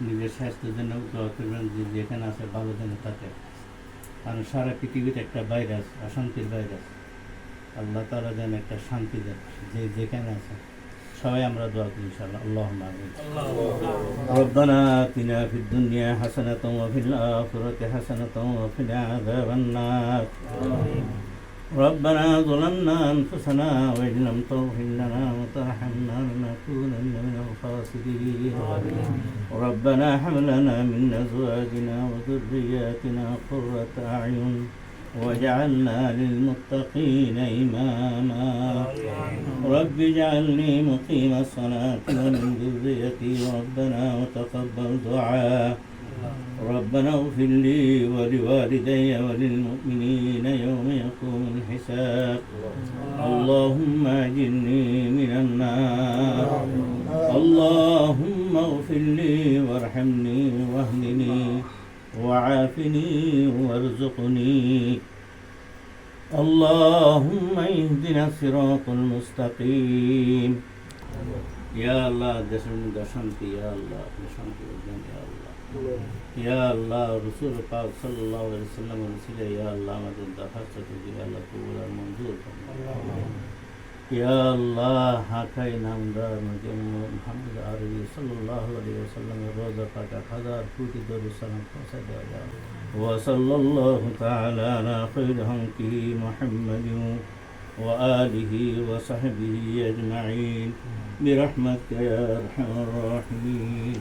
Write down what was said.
নিজের স্বাস্থ্যের জন্য দোয়া করবেন, যেখানে আছে ভালো যেন থাকে। কারণ সারা পৃথিবীতে একটা ভাইরাস, অশান্তির ভাইরাস, আল্লাহ তাআলা যেন একটা শান্তি দেন যে যেখানে আছে। সবাই আমরা দোয়া করি ইনশাআল্লাহ। আল্লাহুম্মা আমিন। রব্বানা আতিনা ফিদ দুনিয়া হাসানাতাও ওয়া ফিল আখিরাতি হাসানাতাও ওয়া কিনা আযাবান নার। ربنا ظلمنا أنفسنا وإن لم تغفر لنا وترحمنا لنكونن من الخاسرين. ربنا هب لنا من أزواجنا وذرياتنا قرة أعين واجعلنا للمتقين إماما. رب اجعلني مقيم الصلاة ومن ذريتي ربنا وتقبل دعاء. ربنا اغفر لي ولوالدي وللمؤمنين يوم يقوم الحساب. اللهم اجرني من النار. اللهم اغفر لي وارحمني واهدني وعافني وارزقني. اللهم اهدنا الصراط المستقيم. يا الله دشمن শান্তি, يا الله শান্তি দেন, يا الله, يا الله رسول পাক সাল্লাল্লাহু আলাইহি ওয়াসাল্লাম বলেছিলেন, يا الله আমাদের দরখাস্তটি আল্লাহ কবুল আর মঞ্জুর করুন। يا الله হাকাই নামদার নবী মুহাম্মদ আরবি সাল্লাল্লাহু আলাইহি ওয়াসাল্লামের রওজা পাক 1000 কোটি দরুদ সালাম পৌঁছে দেওয়া যায়। وصلى الله تعالى على خير خلقه محمد وآله وصحبه أجمعين برحمتك يا أرحم الراحمين.